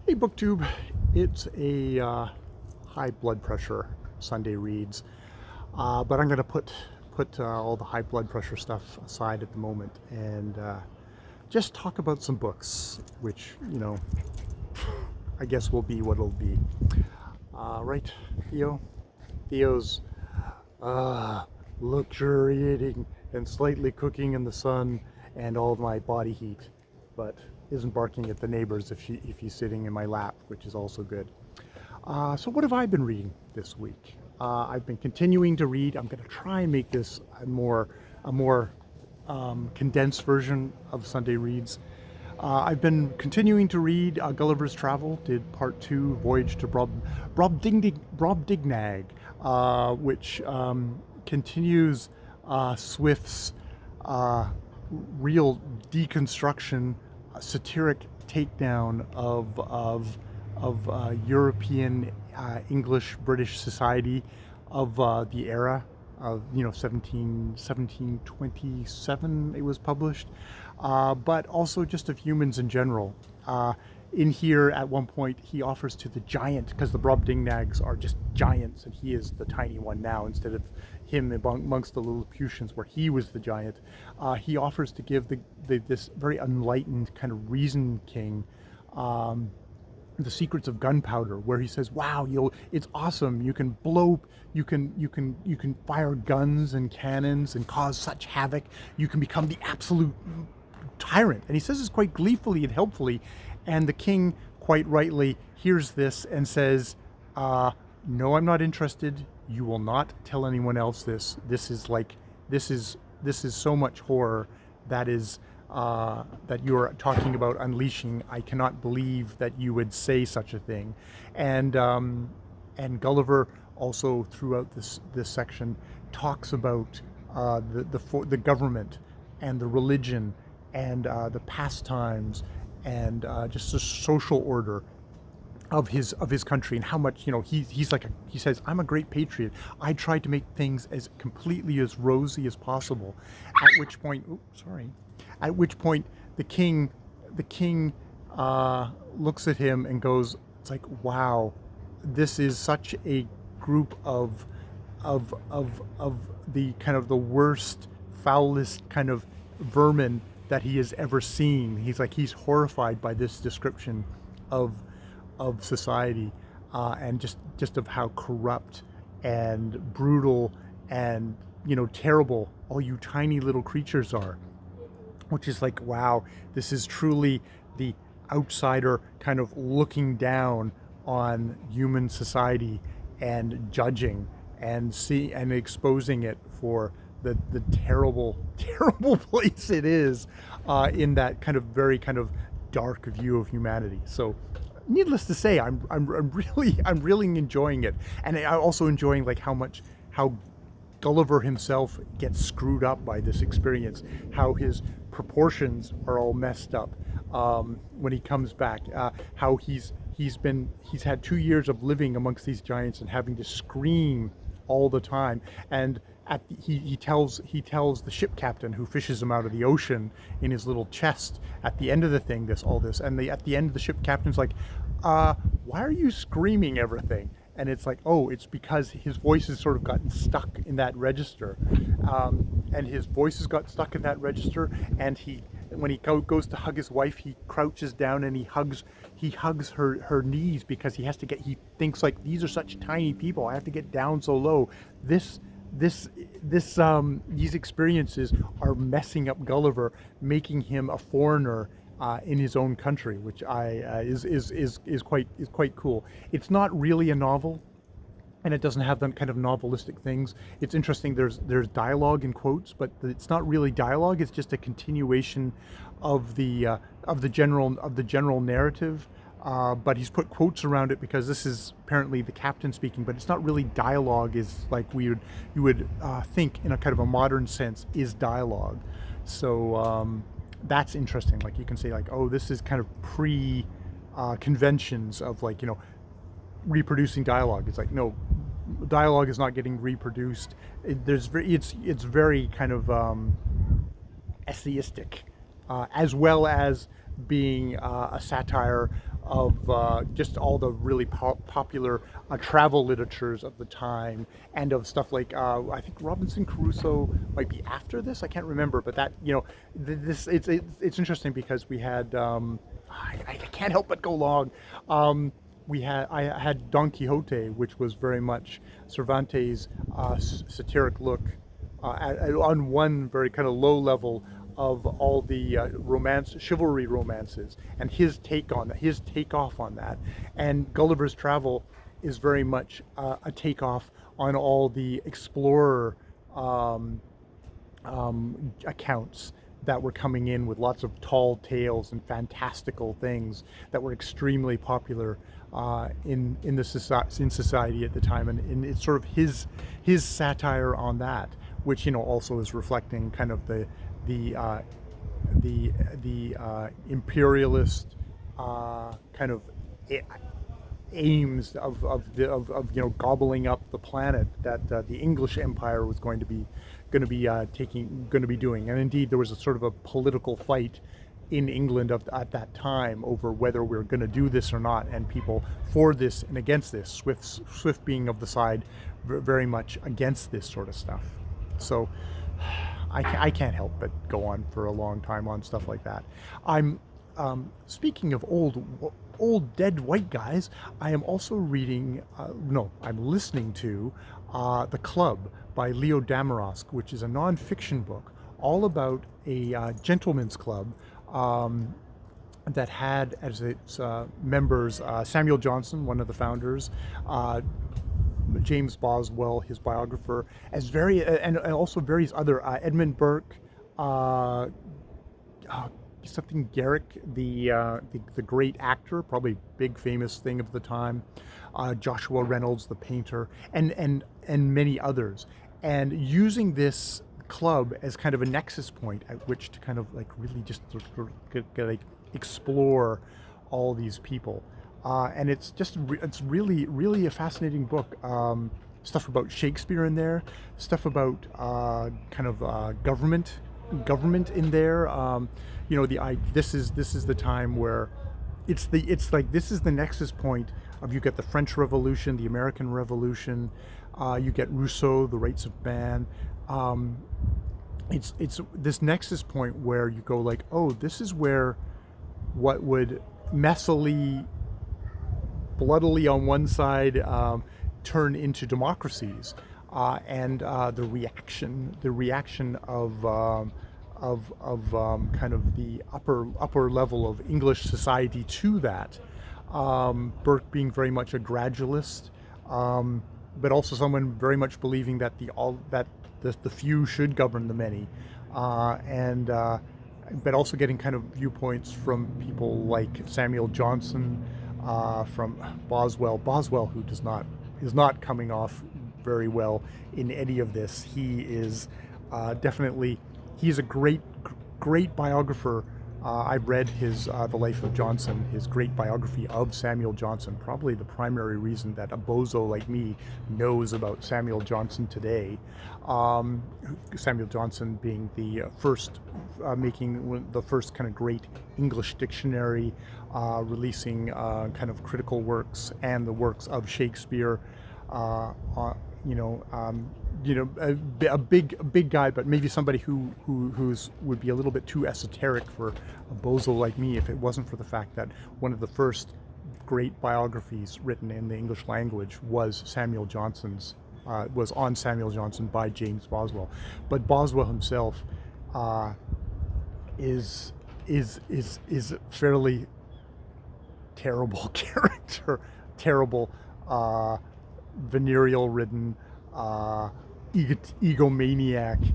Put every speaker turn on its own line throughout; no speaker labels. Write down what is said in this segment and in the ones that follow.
Hey BookTube, it's a high blood pressure Sunday reads, but I'm going to put all the high blood pressure stuff aside at the moment and just talk about some books, which I guess will be what it'll be. Right, Theo? Theo's uh, luxuriating and slightly cooking in the sun and all of my body heat, but isn't barking at the neighbors if he's sitting in my lap, which is also good. So what have I been reading this week? I've been continuing to read. I'm going to try and make this a more condensed version of Sunday Reads. I've been continuing to read Gulliver's Travel. Did part 2, Voyage to Brobdingnag, which continues Swift's real deconstruction, satiric takedown of European English British society of the era of 1727 it was published, but also just of humans in general. In here, at one point, he offers to the giant, because the Brobdingnags are just giants, and he is the tiny one now, instead of him amongst the Lilliputians, where he was the giant. He offers to give this very enlightened kind of reason king the secrets of gunpowder, where he says, "Wow, it's awesome. You can fire guns and cannons and cause such havoc. You can become the absolute tyrant." And he says this quite gleefully and helpfully, and the king quite rightly hears this and says, "No, I'm not interested. You will not tell anyone else this. This is so much horror that you're talking about unleashing. I cannot believe that you would say such a thing." And Gulliver also throughout this section talks about the government and the religion and the pastimes and just the social order of his country, and how much he says, "I'm a great patriot. I tried to make things as completely as rosy as possible." At which point the king looks at him and goes, "It's like, wow, this is such a group of the kind of the worst, foulest kind of vermin that he has ever seen." He's horrified by this description of society, and just of how corrupt and brutal and terrible all you tiny little creatures are. Which is like, wow, this is truly the outsider kind of looking down on human society and judging and exposing it for the terrible place it is, in that kind of very kind of dark view of humanity. So needless to say, I'm really enjoying it, and I'm also enjoying how Gulliver himself gets screwed up by this experience, how his proportions are all messed up when he comes back, how he's had 2 years of living amongst these giants and having to scream all the time, and he tells the ship captain who fishes him out of the ocean in his little chest at the end of the thing at the end the ship captain's like, "Why are you screaming everything?" And it's like, oh, it's because his voice has sort of gotten stuck in that register, and his voice has got stuck in that register. And when he goes to hug his wife, he crouches down and he hugs her knees, because he thinks like, these are such tiny people. I have to get down so low. These experiences are messing up Gulliver, making him a foreigner in his own country, which is quite cool. It's not really a novel, and it doesn't have them kind of novelistic things. It's interesting. There's dialogue in quotes, but it's not really dialogue. It's just a continuation of the general narrative. But he's put quotes around it because this is apparently the captain speaking, but it's not really dialogue, is like you would think in a kind of a modern sense is dialogue. So that's interesting. Like, you can say like, oh, this is kind of pre conventions of reproducing dialogue. It's like, no, dialogue is not getting reproduced. It's very kind of essayistic, as well as being a satire just all the really popular travel literatures of the time, and of stuff like I think Robinson Crusoe might be after this. I can't remember, but that this it's interesting because we had I can't help but go long. I had Don Quixote, which was very much Cervantes' satiric look on one very kind of low level of all the chivalry romances, and his takeoff on that. And Gulliver's Travel is very much a takeoff on all the explorer accounts that were coming in with lots of tall tales and fantastical things that were extremely popular in society at the time, and it's sort of his satire on that, which also is reflecting kind of the imperialist kind of aims of gobbling up the planet that the English Empire was going to be doing. And indeed, there was a sort of a political fight in England at that time over whether we're going to do this or not, and people for this and against this. Swift being of the side very much against this sort of stuff. So I can't help but go on for a long time on stuff like that. I'm speaking of old dead white guys. I am also reading. I'm listening to The Club by Leo Damarosk, which is a non-fiction book all about a gentleman's club that had as its members Samuel Johnson, one of the founders, James Boswell, his biographer, and also various other Edmund Burke, something Garrick, the great actor, probably big famous thing of the time, Joshua Reynolds, the painter, and many others, and using this club as kind of a nexus point at which to kind of like really just like explore all these people. And it's really a fascinating book. Stuff about Shakespeare in there, stuff about kind of government in there. This is the time where it's like this is the nexus point of, you get the French Revolution, the American Revolution, you get Rousseau, the Rights of Man. It's this nexus point where you go like, oh, this is where what would messily, bloodily on one side turn into democracies, and the reaction of kind of the upper level of English society to that. Burke being very much a gradualist, but also someone very much believing that the few should govern the many, but also getting kind of viewpoints from people like Samuel Johnson, from Boswell, who is not coming off very well in any of this. He is he's a great biographer. I've read his The Life of Johnson, his great biography of Samuel Johnson, probably the primary reason that a bozo like me knows about Samuel Johnson today. Samuel Johnson being the first, making the first kind of great English dictionary, releasing kind of critical works and the works of Shakespeare. A big guy, but maybe somebody who would be a little bit too esoteric for a bozo like me if it wasn't for the fact that one of the first great biographies written in the English language was Samuel Johnson's. Was on Samuel Johnson by James Boswell, but Boswell himself is fairly terrible character, terrible, venereal-ridden, egomaniac,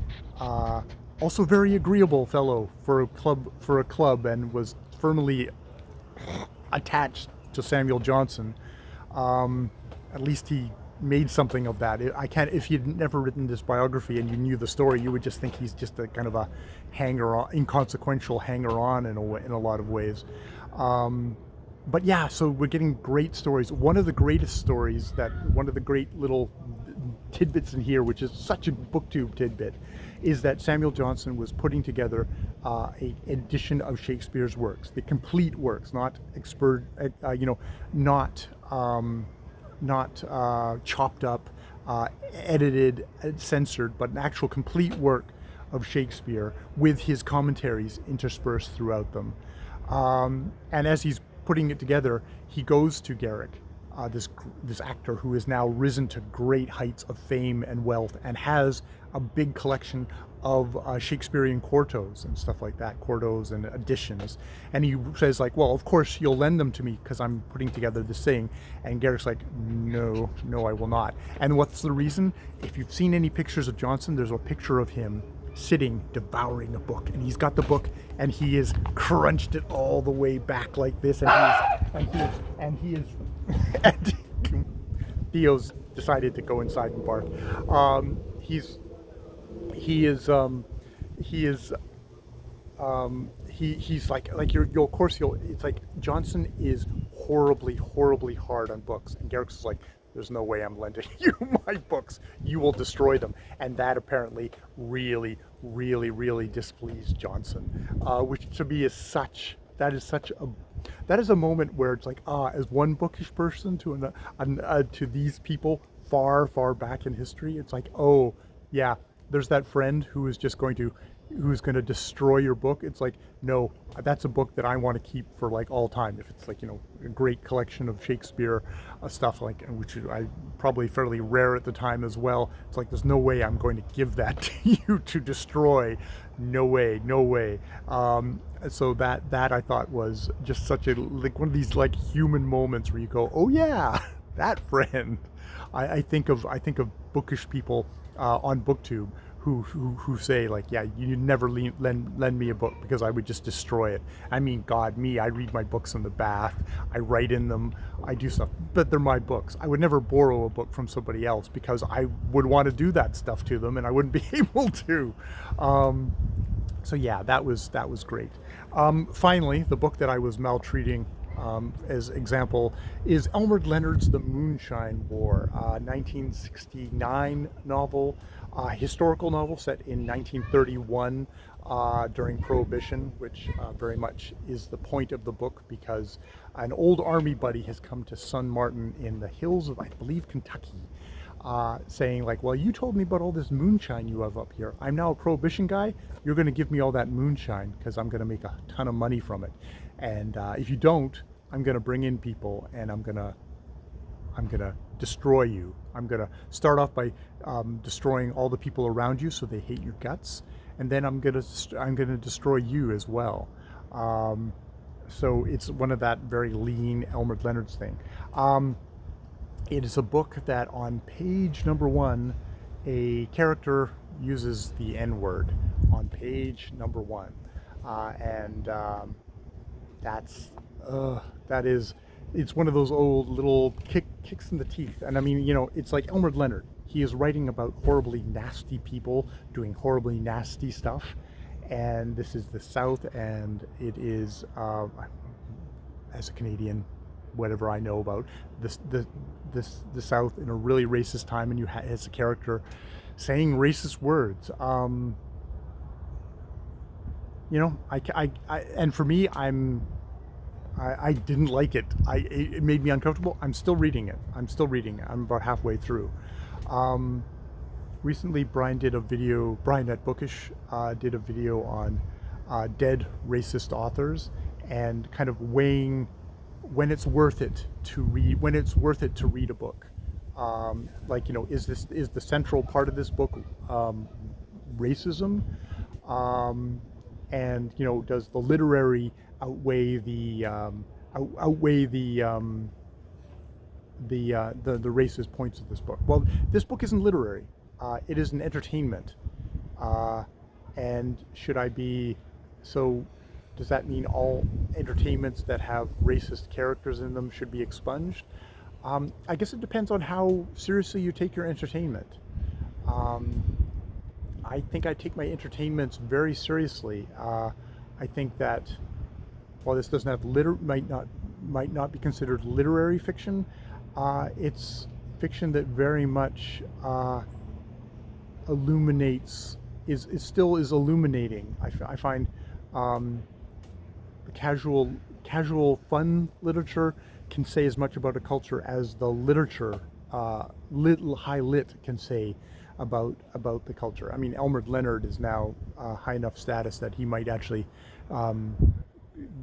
also very agreeable fellow for a club, and was firmly attached to Samuel Johnson. At least he made something of that. If you'd never written this biography and you knew the story, you would just think he's just a kind of a inconsequential hanger-on in a lot of ways. But yeah, so we're getting great stories. One of the great little tidbits in here, which is such a booktube tidbit, is that Samuel Johnson was putting together a edition of Shakespeare's works, the complete works, not not chopped up, edited, censored, but an actual complete work of Shakespeare with his commentaries interspersed throughout them. And as he's putting it together, he goes to Garrick, this actor who is now risen to great heights of fame and wealth, and has a big collection of Shakespearean quartos and stuff like that, quartos and editions. And he says like, well, of course you'll lend them to me because I'm putting together this thing. And Garrick's like, no, I will not. And what's the reason? If you've seen any pictures of Johnson, there's a picture of him sitting devouring a book, and he's got the book and he has crunched it all the way back like this, and he is and Theo's decided to go inside and bark. He's like you'll of course you'll it's like Johnson is horribly hard on books, and Garrick's is like, there's no way I'm lending you my books, you will destroy them. And that apparently really displeased Johnson, which to me is that is a moment where it's like, as one bookish person to these people far back in history, it's like, oh yeah, there's that friend who's going to destroy your book. It's like, no, that's a book that I want to keep for like all time. If it's like, a great collection of Shakespeare stuff, like, which I probably fairly rare at the time as well. It's like, there's no way I'm going to give that to you to destroy. No way. So that I thought was just such a, like, one of these like human moments where you go, oh yeah, that friend. I think of bookish people on BookTube who say like, yeah, you never lend me a book because I would just destroy it. I mean, God, I read my books in the bath, I write in them, I do stuff, but they're my books. I would never borrow a book from somebody else because I would want to do that stuff to them and I wouldn't be able to. So yeah, that was great. Finally, the book that I was maltreating, as example, is Elmer Leonard's The Moonshine War, 1969 novel, historical novel set in 1931 during Prohibition, which very much is the point of the book, because an old army buddy has come to Son Martin in the hills of, I believe, Kentucky, saying like, well, you told me about all this moonshine you have up here. I'm now a Prohibition guy. You're going to give me all that moonshine because I'm going to make a ton of money from it. And if you don't, I'm going to bring in people and I'm going to destroy you. I'm going to start off by destroying all the people around you so they hate your guts. And then I'm going to destroy you as well. So it's one of that very lean Elmer Leonard's thing. It is a book that on page number 1, a character uses the N-word on page number 1. It's one of those old little kicks in the teeth. And I mean, it's like Elmer Leonard. He is writing about horribly nasty people doing horribly nasty stuff. And this is the South, and it is, as a Canadian, whatever I know about the South in a really racist time, and you as a character saying racist words. And for me, I didn't like it. It made me uncomfortable. I'm still reading it. I'm about halfway through. Recently, Brian at Bookish did a video on dead racist authors, and kind of weighing when it's worth it to read a book. Is the central part of this book racism? And does the literary outweigh the racist points of this book? Well, this book isn't literary. It is an entertainment. And does that mean all entertainments that have racist characters in them should be expunged? I guess it depends on how seriously you take your entertainment. I think I take my entertainments very seriously. I think that while this doesn't have might not be considered literary fiction, it's fiction that very much illuminates, is still is illuminating. I find the casual fun literature can say as much about a culture as the literature high lit can say about the culture. I mean, Elmer Leonard is now high enough status that he might actually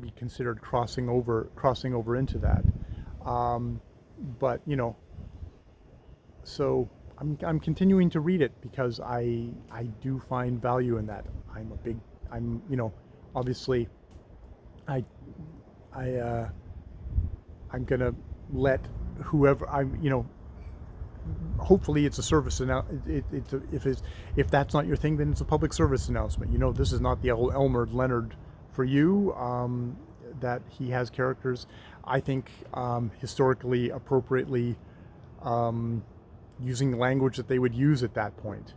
be considered crossing over into that. But you know, so I'm continuing to read it because I do find value in that. I'm you know, obviously I I'm gonna let whoever I'm, you know, hopefully it's a service if that's not your thing, then it's a public service announcement. You know, this is not the Elmer Leonard for you. That he has characters, I think, historically appropriately, using the language that they would use at that point.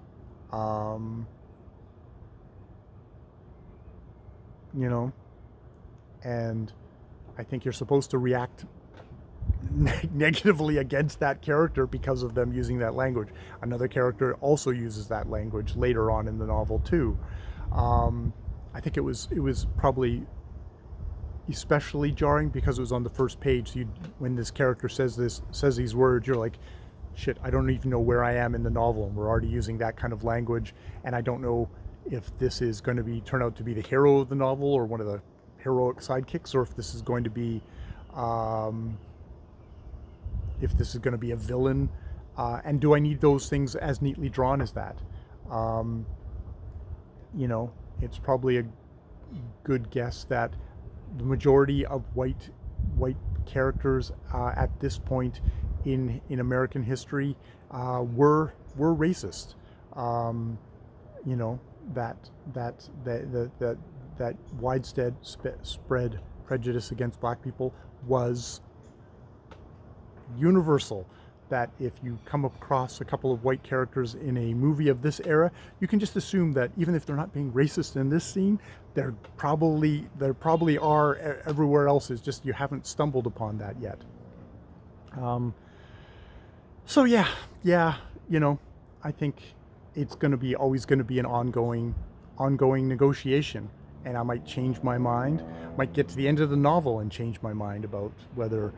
You know, and I think you're supposed to react negatively against that character because of them using that language. Another character also uses that language later on in the novel too. I think it was probably especially jarring because it was on the first page. So when this character says these words, you're like, shit, I don't even know where I am in the novel, and we're already using that kind of language, and I don't know if this is going to turn out to be the hero of the novel or one of the heroic sidekicks, or if this is going to be a villain, and do I need those things as neatly drawn as that? You know, it's probably a good guess that the majority of white characters at this point in American history were racist. You know, that widespread spread prejudice against black people was universal. That if you come across a couple of white characters in a movie of this era, you can just assume that even if they're not being racist in this scene, there probably are everywhere else. It's just you haven't stumbled upon that yet. So yeah, you know, I think it's always going to be an ongoing negotiation, and I might change my mind, might get to the end of the novel and change my mind about whether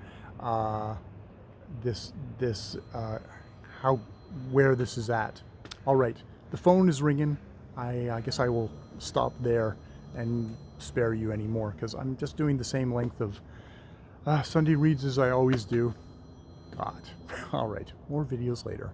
where this is at. All right, the phone is ringing. I guess I will stop there and spare you any more because I'm just doing the same length of Sndy Rds as I always do. God. All right, more videos later.